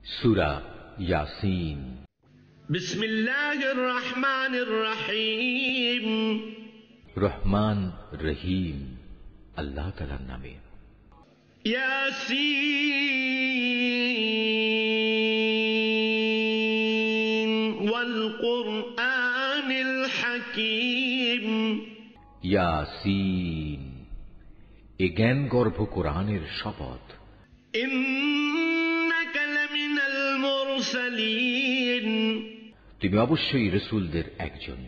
সূরা ইয়াসিন। বিসমিল্লাহির রহমানির রহিম। রহমান রহিম আল্লাহ তাআলার নামে। ইয়াসিন ওয়াল কুরআনিল হাকীম। ইয়াসিন, এ জ্ঞান গর্ভ কোরআনের শপথ। ইন্নাকা লামিনাল মুরসালিন, তুমি অবশ্যই রাসূলদের একজন।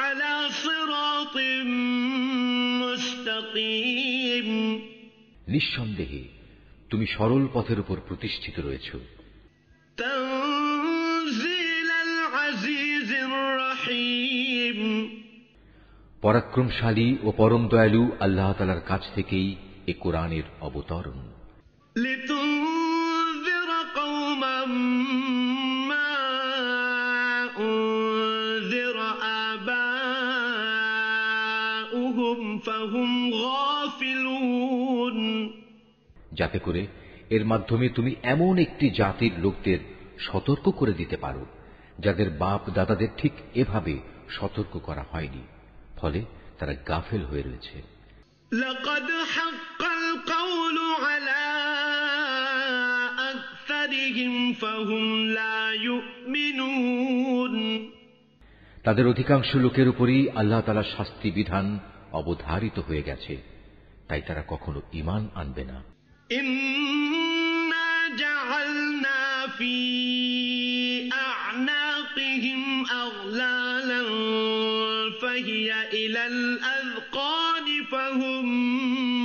আলা সিরাতিম মুস্তাকিম, নিঃসন্দেহে তুমি সরল পথের উপর প্রতিষ্ঠিত রয়েছ। তানজিলাল আজিজির রহিম, পরাক্রমশালী ও পরম দয়ালু আল্লাহ তাআলার কাছ থেকেই এ কোরআনের অবতরণ। লিতুনজিরা কওমান মা উনজিরা আবাউহুম ফাহুম গাফিলুন, যাতে করে এর মাধ্যমে তুমি এমন একটি জাতির লোকদের সতর্ক করে দিতে পারো যাদের বাপ দাদাদের ঠিক এভাবে সতর্ক করা হয়নি, ফলে তারা গাফেল হয়ে রয়েছে। লাকাদ হাক্কাল কাওলু আলা আকসারিহিম ফাহুম লা ইউমিনুন, তাদের অধিকাংশ লোকের উপরই আল্লাহ তাআলার শাস্তি বিধান অবধারিত হয়ে গেছে, তাই তারা কখনো ঈমান আনবে না। ইন্না জাআলনা ফি আ'নাকিহিম আগলালান ফাহিয়া ইলাল আযকানি ফাহুম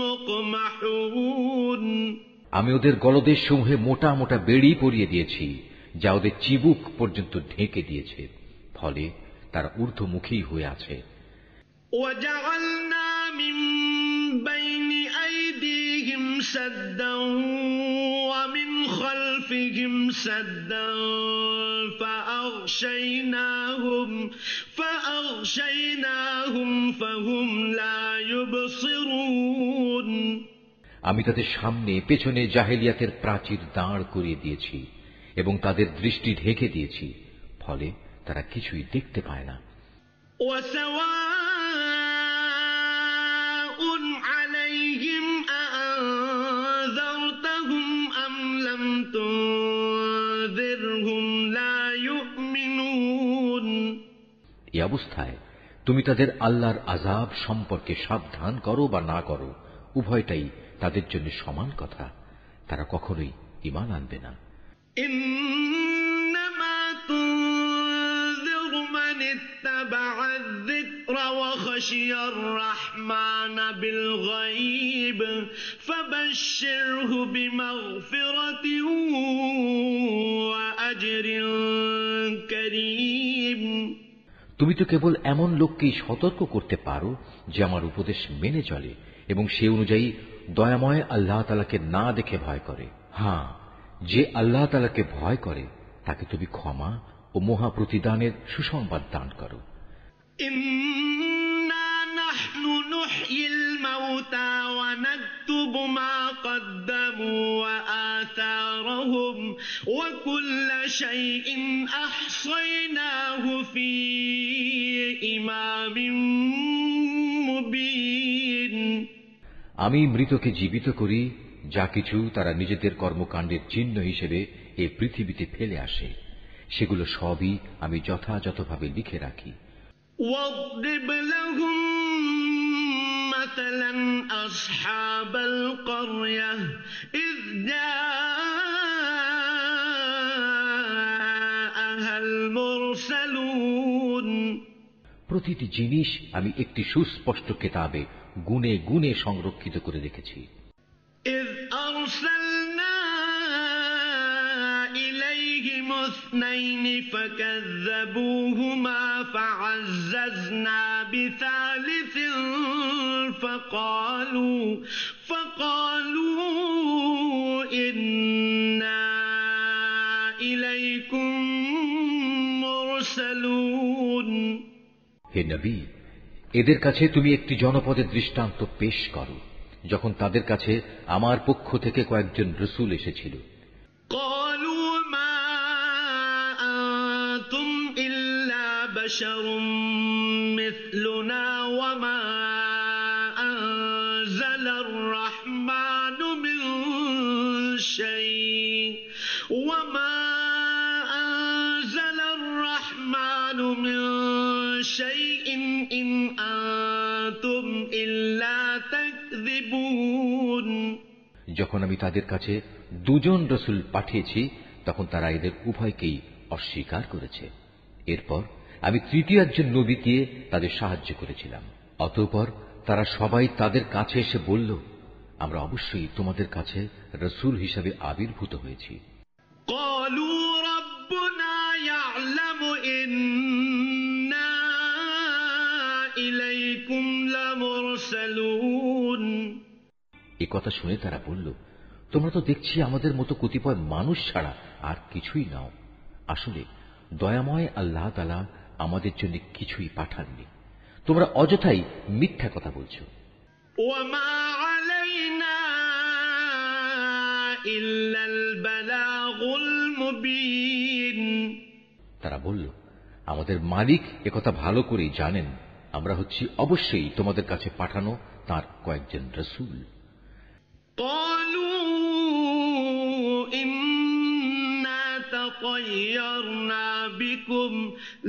মুকমাহুন, আমি ওদের গলদেশ সমূহে মোটা মোটা বেড়ি পরিয়ে দিয়েছি, যা ওদের চিবুক পর্যন্ত ঢেকে দিয়েছে, ফলে তারা ঊর্ধ্বমুখী হয়ে আছে। وجعلنا من بين أيديهم سدا ومن خلفهم سدا فأغشيناهم فهم لا يبصرون, আমি তাদের সামনে পেছনে জাহেলিয়াতের প্রাচীর দাঁড় করিয়ে দিয়েছি এবং তাদের দৃষ্টি ঢেকে দিয়েছি, ফলে তারা কিছুই দেখতে পায় না। وسواء عليهم أأنذرتهم أم لم تنذرهم لا يؤمنون, এই অবস্থায় তুমি তাদের আল্লাহর আযাব সম্পর্কে সাবধান করো বা না করো, উভয়টাই তাদের জন্য সমান কথা, তারা কখনোই ঈমান আনবে না। إنما تنذر من اتبع الذكر وخشي الرحمن بالغيب فبشره بمغفرة وأجر كريم, তুমি তো কেবল এমন লোককেই সতর্ক করতে পারো যে আমার উপদেশ মেনে চলে এবং সে অনুযায়ী দয়াময় আল্লাহ তাআলাকে না দেখে ভয় করে। হ্যাঁ, যে আল্লাহ তাআলাকে ভয় করে তাকে তুমি ক্ষমা ও মহা প্রতিদানের সুসংবাদ দান করো। إنا نحن نحيي الموتى ونكتب ما قدموا وآثارهم وكل شيء أحصيناه في إمام مبين, আমি মৃতকে জীবিত করি, যা কিছু তারা নিজেদের কর্মকাণ্ডের চিহ্ন হিসেবে এই পৃথিবীতে ফেলে আসে, সেগুলো সবই আমি যথাযথভাবে লিখে রাখি। واضرب لهم مثلا أصحاب القرية إذ جاءها المرسلون, প্রতিটি জিনিস আমি একটি সুস্পষ্ট কিতাবে গুণে গুণে সংরক্ষিত করে রেখেছি। إذ أرسلنا إليهم اثنين فكذبوهما فعززنا بثالث فقالوا إنا إليكم مرسلون, হে নবী, এদের কাছে তুমি একটি জনপদের দৃষ্টান্ত পেশ করো যখন তাদের কাছে আমার পক্ষ থেকে কয়েকজন রাসূল এসেছিল। قالوا بشر مثلنا وما أنزل الرحمن من شيء وما أنزل الرحمن من شيء إن أنتم إلا تكذبون যখন আমি তাদের কাছে দুজন রসূল পাঠিয়েছি তখন তারা এদের উভয়কেই অস্বীকার করেছে। এরপর আমি তৃতীয় একজন নবী দিয়ে তাদের সাহায্য করেছিলাম। অতঃপর তারা সবাই তাদের কাছে এসে বলল, আমরা অবশ্যই তোমাদের কাছে রসূল হিসাবে আবির্ভূত হয়েছি। قالوا ربنا يعلم إنا إليكم لمرسلون এ কথা শুনে তারা বলল, তোমরা তো দেখছি আমাদের মতো কতিপয় মানুষ ছাড়া আর কিছুই নাও। আসলে দয়াময় আল্লাহ তাআলা আমাদের জন্য কিছুই পাঠাননি, তোমরা অযথাই মিথ্যা কথা বলছো। وما علينا إلا البلاغ المبين তারা বলল, আমাদের মালিক একথা ভালো করেই জানেন আমরা হচ্ছি অবশ্যই তোমাদের কাছে পাঠানো তার কয়েকজন রসূল। قالوا إنا تطيرنا بكم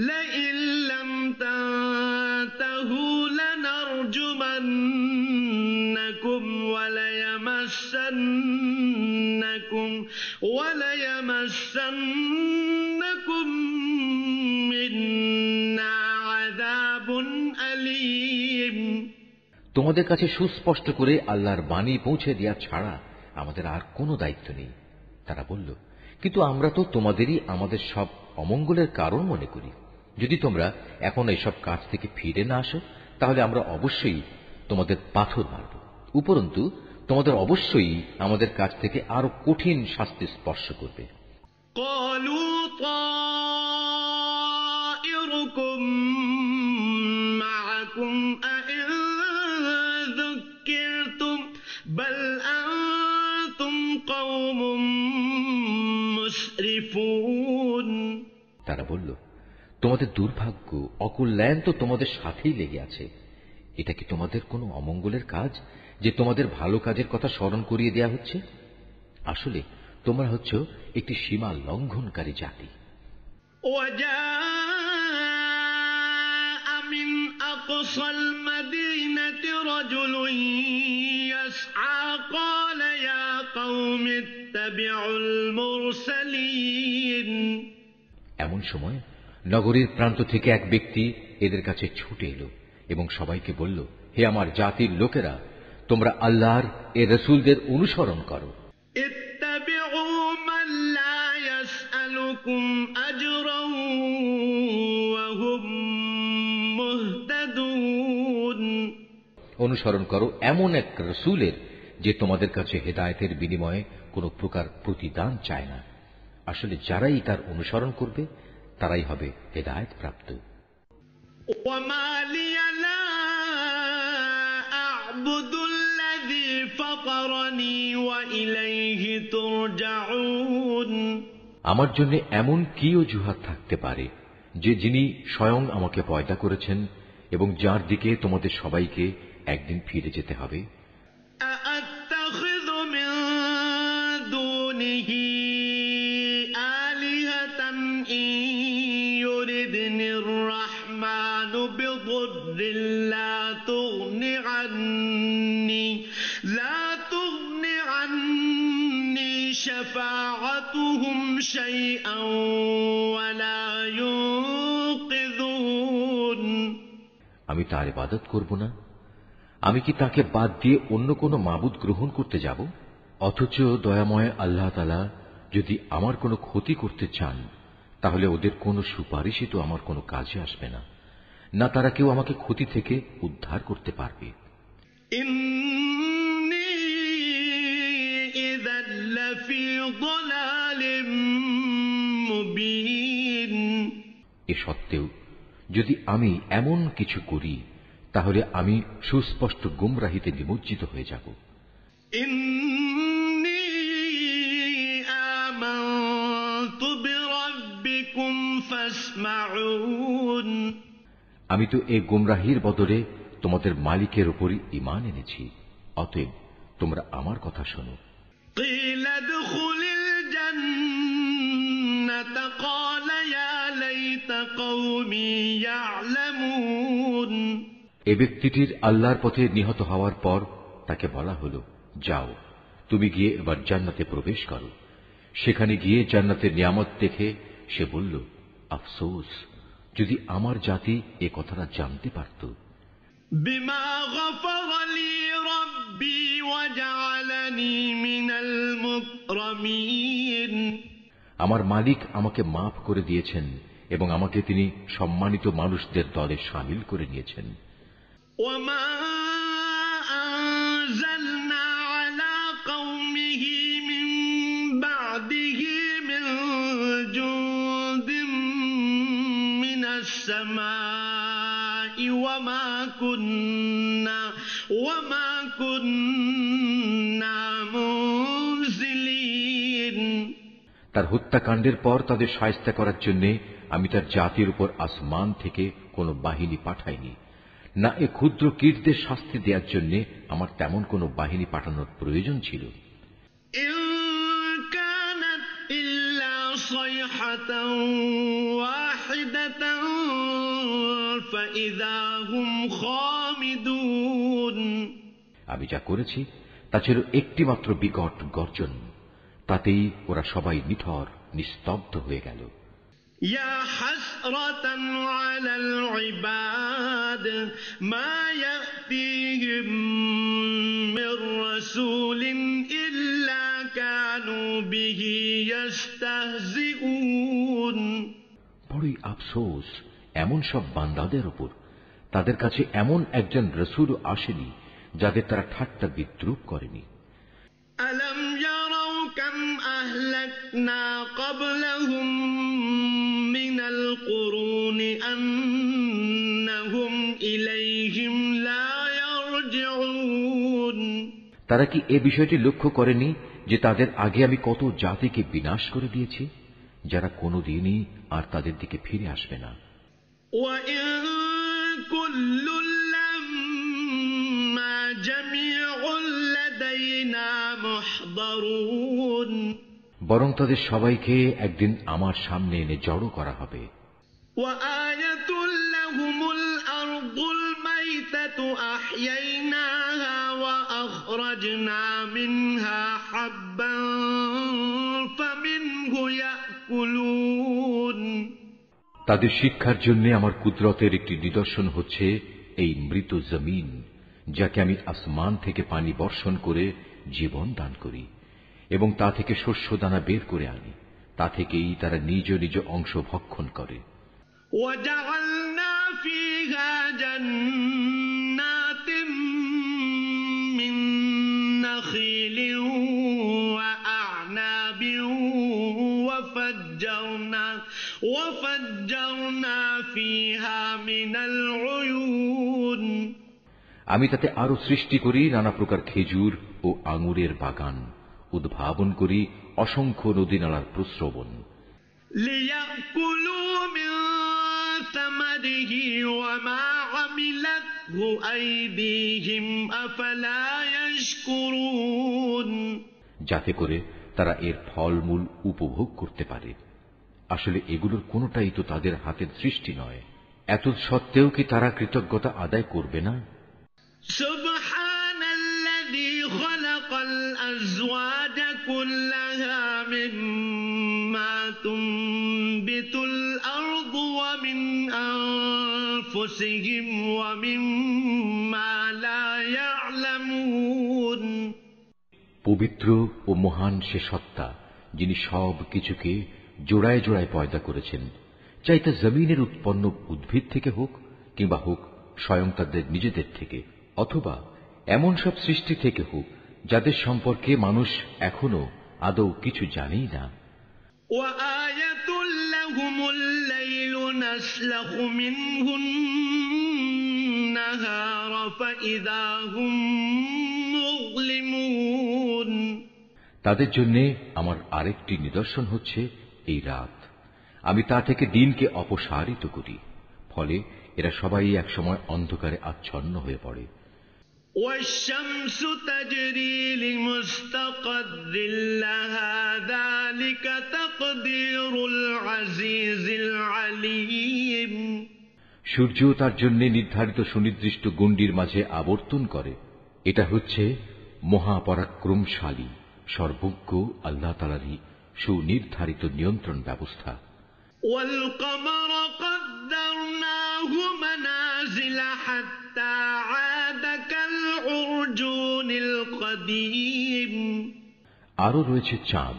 لئن لم تنتهوا لنرجمنكم وليمسنكم منا عذاب أليم তোমাদের কাছে সুস্পষ্ট করে আল্লাহর বাণী পৌঁছে দেওয়া ছাড়া আমাদের আর কোনো দায়িত্ব নেই। তারা বলল, কিন্তু আমরা তো তোমাদেরই আমাদের সব অমঙ্গলের কারণ মনে করি। যদি তোমরা এখন এইসব কাজ থেকে ফিরে না আসো তাহলে আমরা অবশ্যই তোমাদের পাথর মারব। উপরন্তু তোমাদের অবশ্যই আমাদের কাছ থেকে আরো কঠিন শাস্তি স্পর্শ করবে। قالوا طائركم معكم أئن ذكرتم بل أنتم قوم مسرفون তারা বলল, তোমাদের দুর্ভাগ্য অকল্যাণ তো তোমাদের সাথেই লেগে আছে। এটা কি তোমাদের কোনো অমঙ্গলের কাজ যে তোমাদের ভালো কাজের কথা স্মরণ করিয়ে দেয়া হচ্ছে? আসলে তোমরা হচ্ছ একটি সীমা লঙ্ঘনকারী জাতি। وجاء من أقصى المدينة رجل يسعى قال يا قوم اتبعوا المرسلين এমন সময় নগরীর প্রান্ত থেকে এক ব্যক্তি এদের কাছে ছুটে এলো এবং সবাইকে বলল, হে আমার জাতির লোকেরা, তোমরা আল্লাহর এ রসূলদের অনুসরণ করো। اتبعوا من لا يسألكم أجرا وهم مهتدون অনুসরণ করো এমন এক রসূলের যে তোমাদের কাছে হেদায়েতের বিনিময়ে কোনো প্রকার প্রতিদান চায় না। আসলে যারাই তার অনুসরণ করবে তারাই হবে হেদায়েত প্রাপ্ত। وما لي لا أعبد الذي فطرني وإليه ترجعون আমার জন্য এমন কি অজুহাত থাকতে পারে যে যিনি স্বয়ং আমাকে পয়দা করেছেন এবং যার দিকে তোমাদের সবাইকে একদিন ফিরে যেতে হবে। أأتخذ من دونه آلهة إن يردني الرحمن بضر لا تغن عني شفاعتهم شيئا ولا ينقذون আমি তার ইবাদত করব না? আমি কি তাকে বাদ দিয়ে অন্য কোনো মাবুদ গ্রহণ করতে যাব? অথচ দয়াময় আল্লাহ তাআলা যদি আমার কোনো ক্ষতি করতে চান তাহলে ওদের কোনো সুপারিশই তো আমার কোনো কাজে আসবে না, না তারা কেউ আমাকে ক্ষতি থেকে উদ্ধার করতে পারবে। إني إذا لفي ضلال مبين এ সত্ত্বেও যদি আমি এমন কিছু করি তাহলে আমি সুস্পষ্ট গুমরাহিতে নিমজ্জিত হয়ে যাব। إني آمنت بربكم تسمعون আমি তো এই গোমরাহির বদলে তোমাদের মালিকের উপরই ঈমান এনেছি, অতএব তোমরা আমার কথা শোনো। قيل ادخل الجنة قال يا ليت قومي يعلمون এ ব্যক্তিটির আল্লাহর পথে নিহত হওয়ার পর তাকে বলা হলো, যাও তুমি গিয়ে এবার জান্নাতে প্রবেশ করো। সেখানে গিয়ে জান্নাতের নিয়ামত দেখে সে বলল, আফসোস যদি আমার জাতি এ কথাটা জানতে পারত। বিমা গফারা লি রাব্বি ওয়াজআলানি মিনাল মুকরামিন আমার মালিক আমাকে মাফ করে দিয়েছেন এবং আমাকে তিনি সম্মানিত মানুষদের দলে শামিল করে নিয়েছেন। ওয়ামা আনজালনা আলা কওমিহি মিন বাদিহি মিন জুনদিন মিনাস সামাই ওয়ামা কুন্না মুনজিলিন তার হত্যাকাণ্ডের পর তাদের শায়েস্তা করার জন্য আমি তার জাতির উপর আসমান থেকে কোন বাহিনী পাঠাইনি, না এ ক্ষুদ্র কীটদের শাস্তি দেওয়ার জন্য আমার তেমন কোন বাহিনী পাঠানোর প্রয়োজন ছিল। ইন কানাত ইল্লা সাইহাতান ওয়াহিদাতান ফাইযা হুম খামিদুন আমি যা করেছি তা ছিল একটি মাত্র বিকট গর্জন, তাতেই ওরা সবাই নিথর নিস্তব্ধ হয়ে গেল। ইয়া হাসরাতান আলাল ইবাদ মা ইয়াতিহিম মির রাসূলিন ইল্লা কানু বিহি ইস্তাহজিউন বড়ই আফসোস এমন সব বান্দাদের উপর, তাদের কাছে এমন একজন রাসূলও আসেনি যাদের তারা ঠাট্টা বিদ্রূপ করেনি। আলম ইয়ারাউ কাম আহলাকনা ক্বাবলাহুম মিনাল কুরুনি আন্নাহুম ইলাইহিম লা ইয়ারজিউন তারা কি এ বিষয়টি লক্ষ্য করেনি যে তাদের আগে আমি কত জাতিকে বিনাশ করে দিয়েছি, যারা কোনোদিনই আর তাদের দিকে ফিরে আসবে না। ওয়া ইন কুল্লুল লাম্মা জামিউল লাদাইনা মুহদারুন বরং তাদের সবাইকে একদিন আমার সামনে এনে জড়ো করা হবে। ওয়া আয়াতুল লাহুমুল আরদুল মাইতাতু আহইয়াইনাহা ওয়া আখরাজনা মিনহা হাব্বান ফামিনহু ইয়াকুলুন তাদের শিক্ষার জন্য আমার কুদরতের একটি নিদর্শন হচ্ছে এই মৃত জমিন, যাকে আমি আসমান থেকে পানি বর্ষণ করে জীবন দান করি এবং তা থেকে শস্য দানা বের করে আনি, তা থেকেই তারা নিজ নিজ অংশ ভক্ষণ করে। وجعلنا فيها جنات من نخيل وأعناب وفجرنا فيها من العيون আমি তাতে আরো সৃষ্টি করি নানা প্রকার খেজুর ও আঙুরের বাগান, উদ্ভাবন করি অসংখ্য নদী নালার প্রস্রবণ। ليأكلوا من ثمره وما عملته أيديهم أفلا يشكرون যাতে করে তারা এর ফলমূল উপভোগ করতে পারে। আসলে এগুলোর কোনোটাই তো তাদের হাতের সৃষ্টি নয়, এত সত্ত্বেও কি তারা কৃতজ্ঞতা আদায় করবে না? সুবহানাল্লাযী খালাকাল আযওয়াজ কুল্লাহা মিম্মা তুনবিতুল আরদু ওয়া মিন আনফুসিহিম ওয়া মিম্মা লা ইয়ালামুন পবিত্র ও মহান সে সত্তা, যিনি সব কিছুকে জোড়ায় জোড়ায় পয়দা করেছেন, চাই তা জমিনের উৎপন্ন উদ্ভিদ থেকে হোক কিংবা হোক স্বয়ং তাদের নিজেদের থেকে, অথবা এমন সব সৃষ্টি থেকে হোক যাদের সম্পর্কে মানুষ এখনো আদৌ কিছু জানেই না। ওয়াআয়াতুল লাহুমুল লাইলু নাসলাখু মিনহুন নাহারা ফাইযা হুম তাদের জন্য আমার আরেকটি নিদর্শন হচ্ছে এই রাত, আমি তা থেকে দিনকে অপসারিত করি। ফলে এরা সবাই একসময় অন্ধকারে আচ্ছন্ন হয়ে পড়ে। والشمس تجري لمستقر لها ذلك تقدير العزيز العليم। সূর্য তার জন্য নির্ধারিত সুনির্দিষ্ট গণ্ডির মাঝে আবর্তন করে। এটা হচ্ছে মহাপরাক্রমশালী সর্বজ্ঞ আল্লাহ তাআলারই সুনির্ধারিত নিয়ন্ত্রণ ব্যবস্থা। والقمر قدرناه منازل حتى عاد كالعرجون القديم। আরো রয়েছে চাঁদ,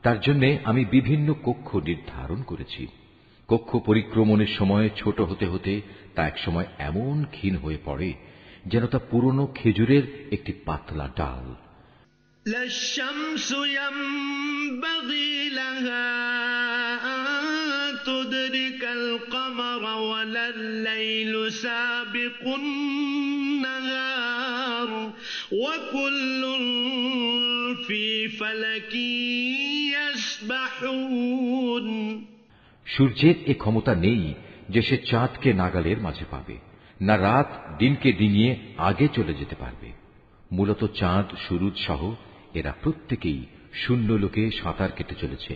তার জন্য আমি বিভিন্ন কক্ষ নির্ধারণ করেছি। কক্ষ পরিক্রমণের সময় ছোট হতে হতে তা একসময় এমন ক্ষীণ হয়ে পড়ে যেন তা পুরনো খেজুরের একটি পাতলা ডাল। لا الشمس ينبغي لها أن تدرك القمر ولا الليل سابق النهار وكل في فلك يسبحون। সূর্যের এ ক্ষমতা নেই যে সে চাঁদকে নাগালের মাঝে পাবে, না রাত দিনকে ডিঙিয়ে আগে চলে যেতে পারবে। মূলত চাঁদ সুরুজ সহ এরা প্রত্যেকেই শূন্য লোকে সাঁতার কেটে চলেছে।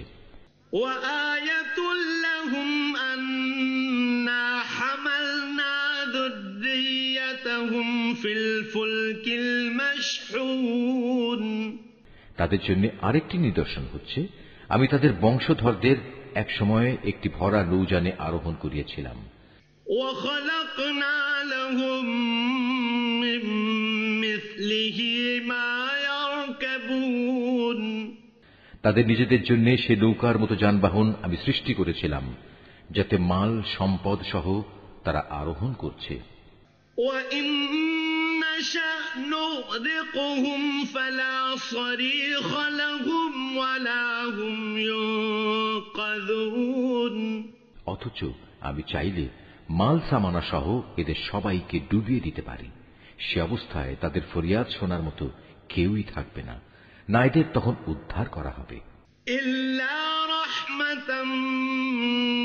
وآية لهم أنا حملنا ذريتهم في الفلك المشحون। তাদের জন্য আরেকটি নিদর্শন হচ্ছে আমি তাদের বংশধরদের এক সময়ে একটি ভরা নৌযানে আরোহণ করিয়েছিলাম। وخلقنا لهم من مثله ما يركبون। তাদের নিজেদের জন্য সে নৌকার মতো যানবাহন আমি সৃষ্টি করেছিলাম যাতে মাল সম্পদ সহ তারা আরোহণ করছে। وإن نشأ نغرقهم فلا صريخ لهم ولا هم ينقذون। অথচ আমি চাইলে মাল সামানা সহ এদের সবাইকে ডুবিয়ে দিতে পারি। সে অবস্থায় তাদের ফরিয়াদ শোনার মতো কেউই থাকবে না, না এদের তখন উদ্ধার করা হবে। إلا رحمة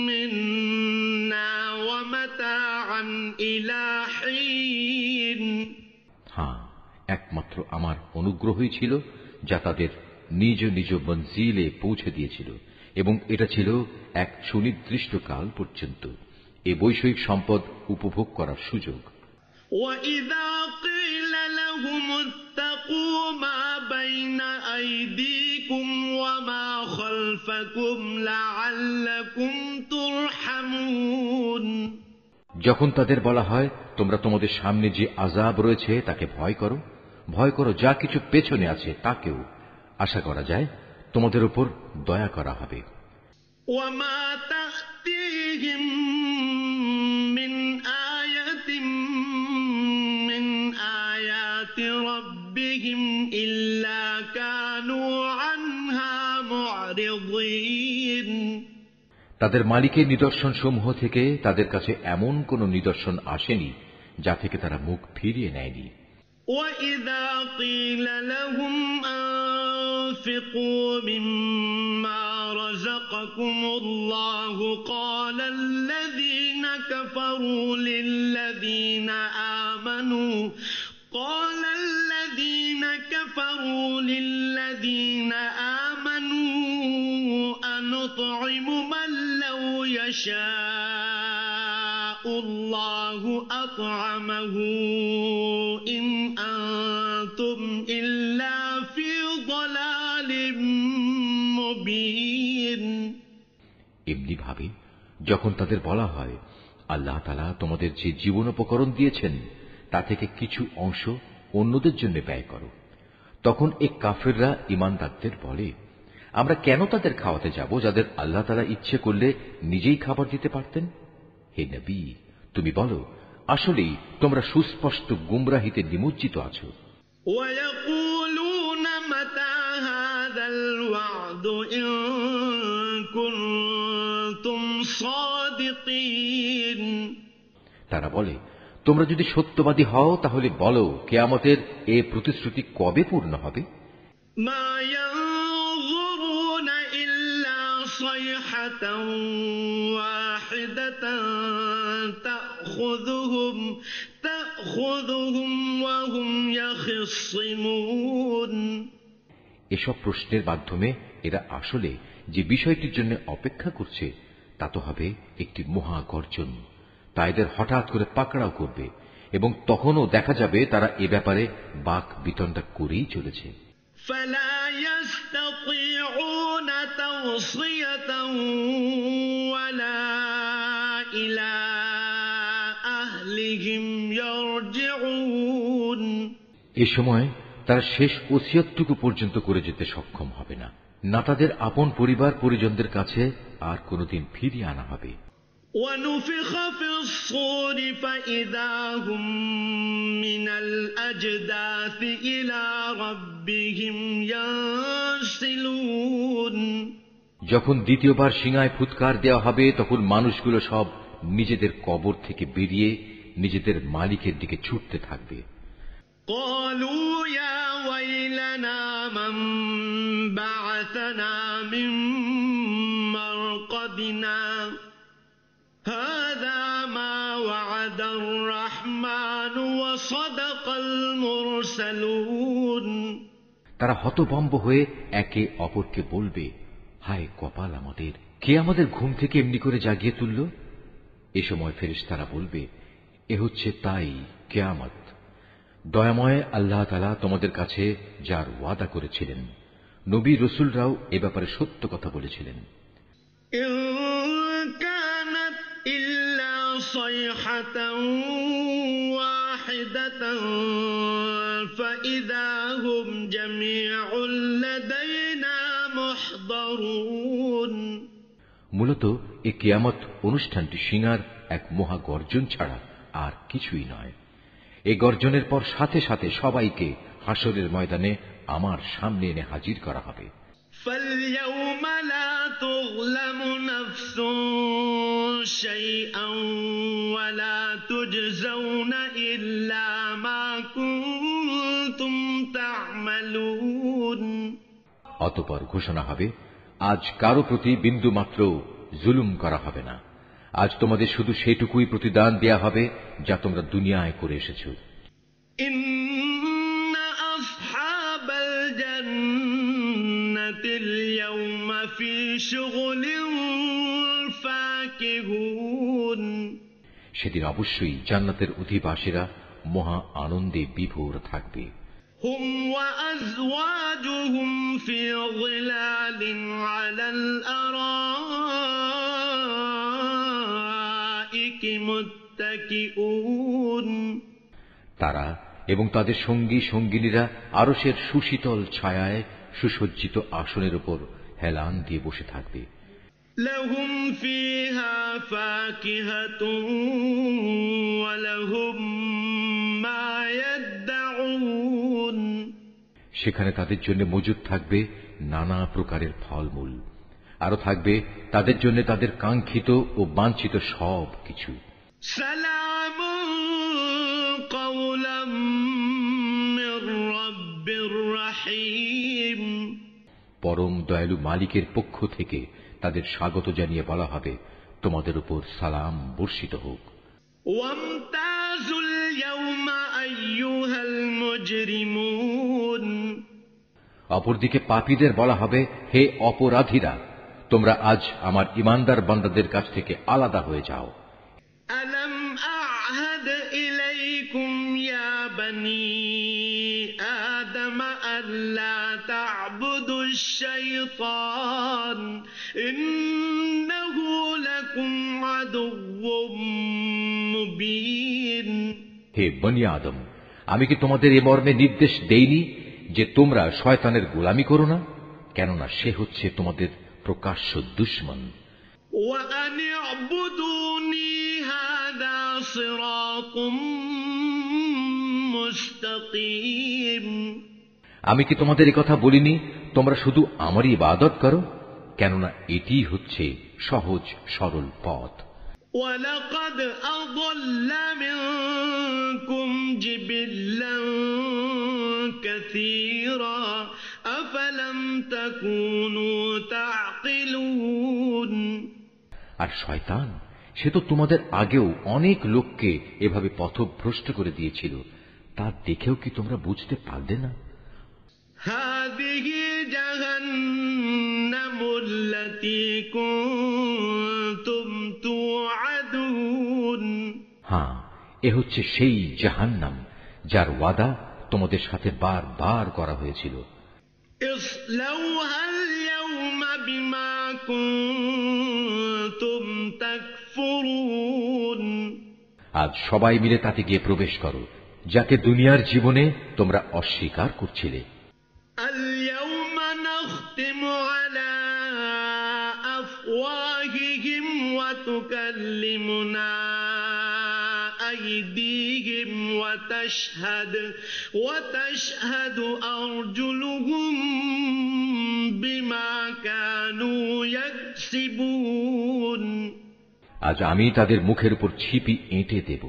منا ومتاعا إلى حين। হ্যাঁ, একমাত্র আমার অনুগ্রহই ছিল যা তাদের নিজ নিজ মঞ্জিলে পৌঁছে দিয়েছিল, এবং এটা ছিল এক সুনির্দিষ্ট কাল পর্যন্ত এ বৈষয়িক সম্পদ উপভোগ করার সুযোগ। وإذا قيل لهم اتقوا ما بين أيديكم وما خلفكم لعلكم ترحمون। যখন তাদের বলা হয় তোমরা তোমাদের সামনে যে আযাব রয়েছে তাকে ভয় করো, ভয় করো যা কিছু পেছনে আছে তাকেও, আশা করা যায় তোমাদের উপর দয়া করা হবে। وما تأتيهم من آية من آيات ربهم إلا كانوا عنها معرضين। তাদের মালিকের নিদর্শন সমূহ থেকে তাদের কাছে এমন কোন নিদর্শন আসেনি যা থেকে তারা মুখ ফিরিয়ে নেয়নি। وإذا قيل لهم أنفقوا مما رزقكم الله قال الذين كفروا للذين آمنوا أنطعم من لو يشاء الله أطعمه إن أنتم إلا في ضلال মুবিন। এমনি ভাবে যখন তাদের বলা হয় আল্লাহ তাআলা তোমাদের যে জীবনোপকরণ দিয়েছেন তা থেকে কিছু অংশ অন্যদের জন্য ব্যয় করো, তখন এই কাফেররা ঈমানদারদের বলে আমরা কেন তাদের খাওয়াতে যাব যাদের আল্লাহ তাআলা ইচ্ছে করলে নিজেই খাবার দিতে পারতেন। হে নবী, তুমি বলো আসলেই তোমরা সুস্পষ্ট গুমরাহিতে নিমজ্জিত আছো। ويقولون متى هذا الوعد إن كنتم صادقين। তারা বলে তোমরা যদি সত্যবাদী হও তাহলে বলো কিয়ামতের এ প্রতিশ্রুতি কবে পূর্ণ হবে। ما ينظرون إلا صيحة واحدة تأخذهم وهم يخصمون। এসব প্রশ্নের মাধ্যমে এরা আসলে যে বিষয়টির জন্য অপেক্ষা করছে তা তো হবে একটি মহা গর্জন। তা এদের হঠাৎ করে পাকড়াও করবে এবং তখনও দেখা যাবে তারা এ ব্যাপারে বাক বিতণ্ডা করেই চলেছে। فلا يستطيعون توصية ولا إلى أهلهم يرجعون। এ সময় তারা শেষ ওসিয়তটুকু পর্যন্ত করে যেতে সক্ষম হবে না, না তাদের আপন পরিবার পরিজনদের কাছে আর কোনোদিন ফিরিয়ে আনা হবে। ونفخ في الصور فإذا هم من الأجداث إلى ربهم ينسلون। যখন দ্বিতীয়বার সিংহায় ফুৎকার দেওয়া হবে তখন মানুষগুলো সব নিজেদের কবর থেকে বেরিয়ে নিজেদের মালিকের দিকে ছুটতে থাকবে। قالوا يا ويلنا من بعثنا من مرقدنا هذا ما وعد الرحمن وصدق المرسلون। তারা হতভম্ব হয়ে একে অপরকে বলবে, হায় কপাল আমাদের, কে আমাদের ঘুম থেকে এমনি করে জাগিয়ে তুলল? এ সময় ফেরেশতারা বলবে, এ হচ্ছে তাই কিয়ামত। দয়াময় আল্লাহ তাআলা তোমাদের কাছে যার ওয়াদা করেছিলেন, নবী রাসূলরাও এ ব্যাপারে সত্য কথা বলেছিলেন। إن كانت إلا صيحة واحدة فإذا هم جميع لدينا محضرون। মূলত এই কিয়ামত অনুষ্ঠানটি সিংহার এক মহা গর্জন ছাড়া আর কিছুই নয়। এই গর্জনের পর সাথে সাথে সবাইকে হাসরের ময়দানে আমার সামনে এনে হাজির করা হবে। فاليوم لا تظلم نفس شيئا ولا تجزون إلا ما كنتم تعملون। অতঃপর ঘোষণা হবে, আজ কারো প্রতি বিন্দু মাত্র জুলুম করা হবে না। আজ তোমাদের শুধু সেটুকুই প্রতিদান দেয়া হবে যা তোমরা দুনিয়ায় করে এসেছ। إن أصحاب الجنة اليوم في شغل فاكهون। সেদিন অবশ্যই জান্নাতের অধিবাসীরা মহা আনন্দে বিভোর থাকবে। هم وأزواجهم في ظلال على الأرائك متكئون। তারা এবং তাদের সঙ্গী সঙ্গিনীরা আরশের সুশীতল ছায়ায় সুসজ্জিত আসনের উপর হেলান দিয়ে বসে থাকবে। لهم فيها فاكهة ولهم ما يدعون। সেখানে তাদের জন্য মজুদ থাকবে নানা প্রকারের ফলমূল, আরো থাকবে তাদের জন্য তাদের কাঙ্ক্ষিত ও বাঞ্ছিত সব কিছু। سلام قولا من رب رحيم। পরম দয়ালু মালিকের পক্ষ থেকে তাদের স্বাগত জানিয়ে বলা হবে, তোমাদের উপর সালাম বর্ষিত হোক। وامتازوا اليوم أيها المجرمون। অপরদিকে পাপীদের বলা হবে, হে অপরাধীরা, তোমরা আজ আমার ইমানদার বান্দাদের কাছ থেকে আলাদা হয়ে যাও। ألم أعهد إليكم يا بني آدم ألا تعبدوا الشيطان إنه لكم عدو مبين। হে বনি আদম, আমি কি তোমাদের এ মর্মে নির্দেশ দেইনি যে তোমরা শয়তানের গোলামি করো না? কেননা সে হচ্ছে তোমাদের প্রকাশ্য দুশমন। وأن اعبدوني هذا صراط مستقيم। আমি কি তোমাদের এই কথা বলিনি তোমরা শুধু আমারই ইবাদত করো? কেননা এটি হচ্ছে সহজ সরল পথ। ولقد أضل منكم جبلا كثيرا أفلم تكونوا تعقلون আর শয়তান সে তো তোমাদের আগেও অনেক লোককে এভাবে পথভ্রষ্ট করে দিয়েছিল, তা দেখেও কি তোমরা বুঝতে পারলে না? هذه جهنم التي كنتم توعدون হ্যাঁ, এ হচ্ছে সেই জাহান্নাম যার ওয়াদা তোমাদের সাথে বারবার করা হয়েছিল। اصلوها اليوم بما كنتم تكفرون আজ সবাই মিলে তাতে গিয়ে প্রবেশ করো, যাকে দুনিয়ার জীবনে তোমরা অস্বীকার করছিলে। اليوم نختم على أفواههم وتكلمنا أيديهم وتشهد أرجلهم بما كانوا يكسبون আজ আমি তাদের মুখের উপর ছিপি এঁটে দেব।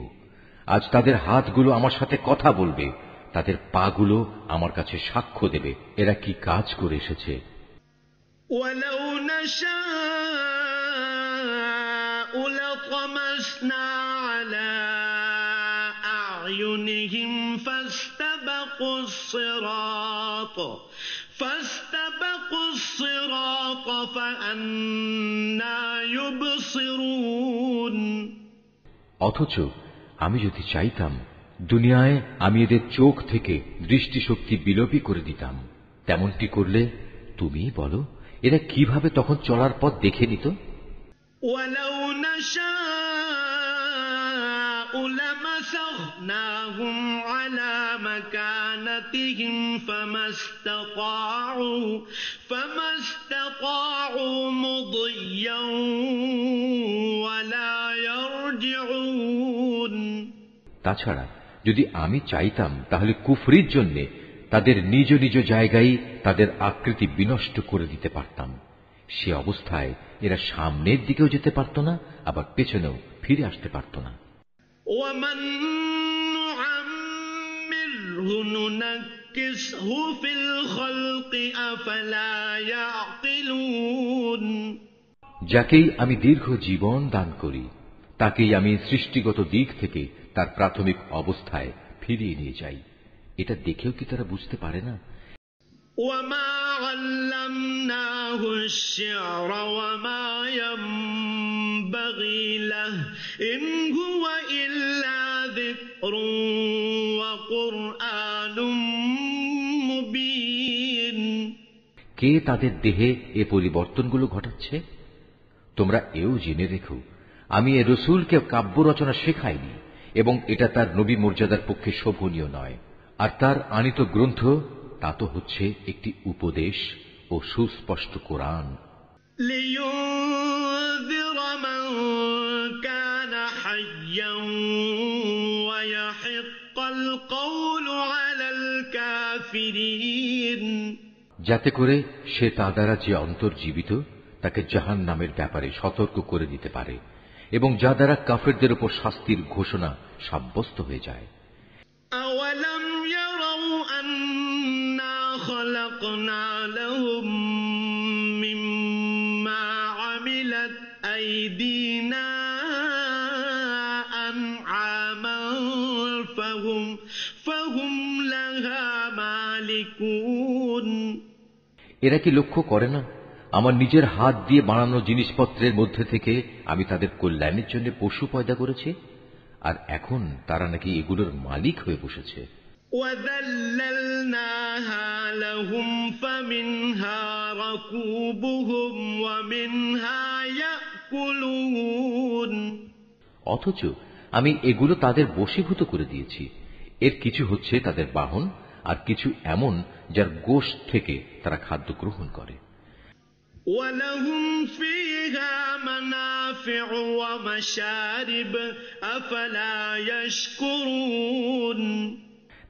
আজ তাদের হাতগুলো আমার সাথে কথা বলবে, তাদের পাগুলো আমার কাছে সাক্ষ্য দেবে এরা কি কাজ করে এসেছে। ولو نشاء لطمسنا على أعينهم فاستبقوا الصراط فأنى يبصرون অথচ আমি যদি চাইতাম দুনিয়ায় আমি এদের চোখ থেকে দৃষ্টিশক্তি বিলোপী করে দিতাম। তেমনটি করলে তুমি বলো এরা কিভাবে তখন চলার পথ দেখে নিত? ولو نشاء لمسخناهم على مكانتهم فما استطاعوا مضيا ولا يرجعون তাছাড়া যদি আমি চাইতাম তাহলে কুফরির জন্য তাদের নিজ নিজ জায়গায় তাদের আকৃতি বিনষ্ট করে দিতে পারতাম। সে অবস্থায় এরা সামনের দিকেও যেতে পারত না, আবার পেছনেও ফিরে আসতে পারত না। ومن نعمره ننكسه في الخلق أفلا يعقلون যাকেই আমি দীর্ঘ জীবন দান করি তাকেই আমি সৃষ্টিগত দিক থেকে তার প্রাথমিক অবস্থায় ফিরিয়ে নিয়ে যাই, এটা দেখেও কি তারা বুঝতে পারে না? وما علمناه الشعر وما ينبغي له إن هو إلا ذكر وقرآن مبين কে তাদের দেহে এ পরিবর্তনগুলো ঘটাচ্ছে? তোমরা এও জেনে রেখো আমি এ রসুলকে কাব্য রচনা শেখাইনি এবং এটা তার নবী মর্যাদার পক্ষে শোভনীয় নয়। আর তার আনিত গ্রন্থ তা তো হচ্ছে একটি উপদেশ ও সুস্পষ্ট কোরআন। لينذر من كان حيا ويحق القول على الكافرين যাতে করে সে তা দ্বারা যে অন্তর্জীবিত তাকে জাহান্নামের ব্যাপারে সতর্ক করে দিতে পারে এবং যা দ্বারা কাফেরদের উপর শাস্তির ঘোষণা সাব্যস্ত হয়ে যায়। أولم يروا أنا خلقنا لهم مما عملت أيدينا أنعاما فهم لها مالكون এরা কি লক্ষ্য করে না আমার নিজের হাত দিয়ে বানানো জিনিসপত্রের মধ্যে থেকে আমি তাদের কল্যাণের জন্য পশু পয়দা করেছি, আর এখন তারা নাকি এগুলোর মালিক হয়ে বসেছে। وَذَلَّلْنَاهَا لَهُمْ فَمِنْهَا رَكُوبُهُمْ وَمِنْهَا يَأْكُلُونَ অথচ আমি এগুলো তাদের বশীভূত করে দিয়েছি। এর কিছু হচ্ছে তাদের বাহন, আর কিছু এমন যার গোশত থেকে তারা খাদ্য গ্রহণ করে। وَلَهُمْ فِيهَا مَنَافِعُ وَمَشَارِبُ أَفَلَا يَشْكُرُونَ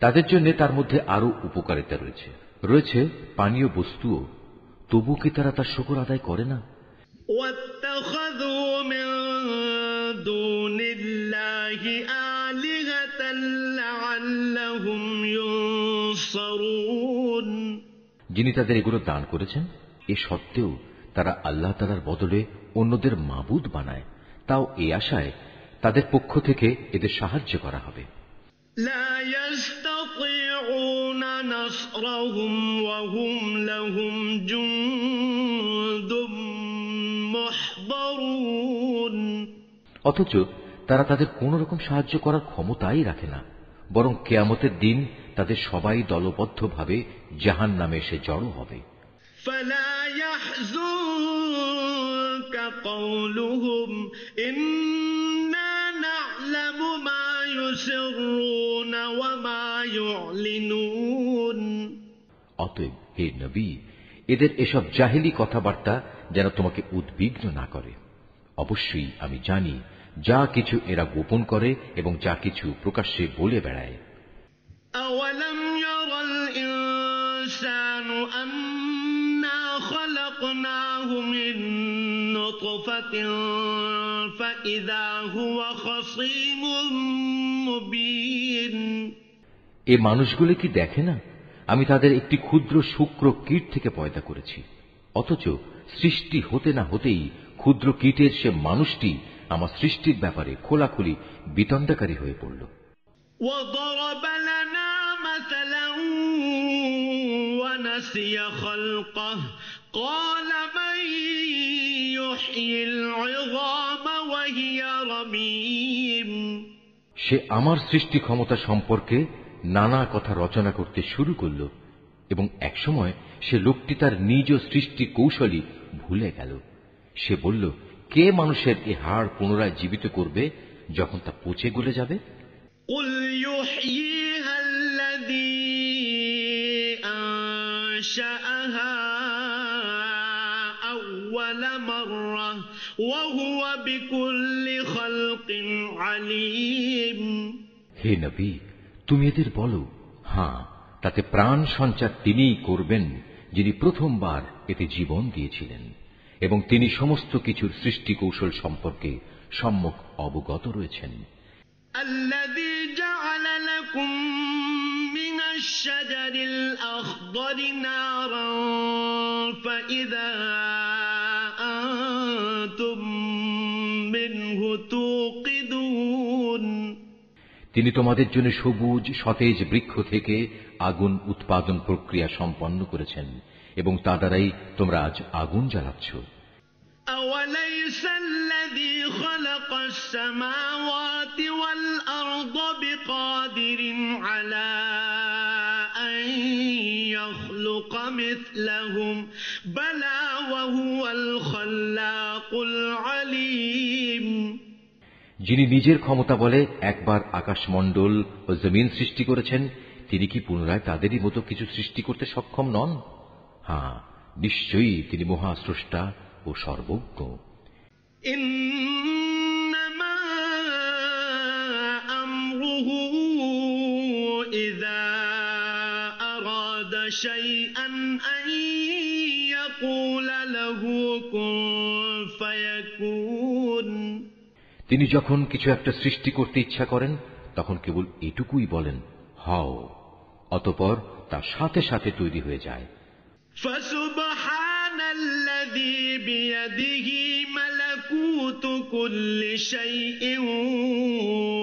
তাদের জন্য তার মধ্যে আরো উপকারিতা রয়েছে পানীয় বস্তুও, তবু কি তারা তার শুকর আদায় করে না? وَاتَّخَذُوا مِن دُونِ اللَّهِ آلِهَةً لَعَلَّهُمْ يُنصَرُونَ যিনি তাদের এগুলো দান করেছেন। এ সত্ত্বেও তারা আল্লাহ তাআলার বদলে অন্যদের মাবুদ বানায়, তাও এই আশায় তাদের পক্ষ থেকে এদের সাহায্য করা হবে। لا يستطيعون نصرهم وهم لهم جند محضرون। অথচ তারা তাদের কোন রকম সাহায্য করার ক্ষমতাই রাখে না, বরং কিয়ামতের দিন তাদের সবাই দলবদ্ধভাবে জাহান্নামে এসে জড়ো হবে। فلا يحزنك قولهم إنا نعلم ما يسرون وما يعلنون। অতএব হে নবী, এদের এসব জাহেলি কথাবার্তা যেন তোমাকে উদ্বিগ্ন না করে। অবশ্যই আমি জানি যা কিছু এরা গোপন করে এবং যা কিছু প্রকাশ্যে বলে বেড়ায়। أولم ير الإنسان أنا خلقناه من نطفة فإذا هو خصيم مبين। এ মানুষগুলো কি দেখে না আমি তাদের একটি ক্ষুদ্র শুক্র কীট থেকে পয়দা করেছি, অথচ সৃষ্টি হতে না হতেই ক্ষুদ্র কীটের সে মানুষটি আমার সৃষ্টির ব্যাপারে খোলাখুলি বিতণ্ডাকারী হয়ে পড়ল। وضرب لنا مثلا ونسي خلقه قال من يحيي العظام وهي رميم। সে আমার সৃষ্টি ক্ষমতা সম্পর্কে নানা কথা রচনা করতে শুরু করল এবং একসময় সে লোকটি তার নিজ সৃষ্টি কৌশলী ভুলে গেল। সে বলল, কে মানুষের এ হাড় পুনরায় জীবিত করবে যখন তা পচে গলে যাবে? قل يحييها الذي أنشأها أول مرة وهو بكل خلق عليم। হে নবী, তুমি এদের বলো, হ্যাঁ, তাতে প্রাণ সঞ্চার তিনিই করবেন যিনি প্রথমবার এতে জীবন দিয়েছিলেন এবং তিনি সমস্ত কিছুর সৃষ্টি কৌশল সম্পর্কে সম্যক অবগত রয়েছেন। الذي جعل لكم من الشجر الأخضر نارا فإذا أنتم منه توقدون। তিনি তোমাদের জন্য সবুজ সতেজ বৃক্ষ থেকে আগুন উৎপাদন প্রক্রিয়া সম্পন্ন করেছেন এবং তা দ্বারাই তোমরা আজ আগুন জ্বালাচ্ছ। أوليس الذي خلق السماوات والأرض بقادر على أن يخلق مثلهم بلى وهو الخلاق العليم। যিনি নিজের ক্ষমতা বলে একবার আকাশমণ্ডল ও জমিন সৃষ্টি করেছেন, তিনি কি পুনরায় তাদেরই মতো কিছু সৃষ্টি করতে সক্ষম নন? হ্যাঁ, নিশ্চয়ই তিনি মহাস্রষ্টা ও সর্বজ্ঞ। إنما أمره إذا أراد شيئا أن يقول له كن فيكون। তিনি যখন কিছু একটা সৃষ্টি করতে ইচ্ছা করেন তখন কেবল এটুকুই বলেন, হও, অতঃপর তার সাথে সাথে তৈরি হয়ে যায়। فسبحان الذي بيده ملكوت كل شيء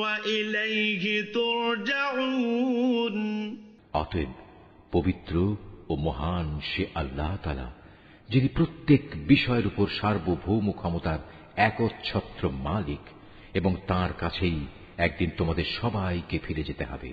وإليه ترجعون। অতএব পবিত্র ও মহান সে আল্লাহ তাআলা, যিনি প্রত্যেক বিষয়ের উপর সার্বভৌম ক্ষমতার একচ্ছত্র মালিক, এবং তাঁর কাছেই একদিন তোমাদের সবাইকে ফিরে যেতে হবে।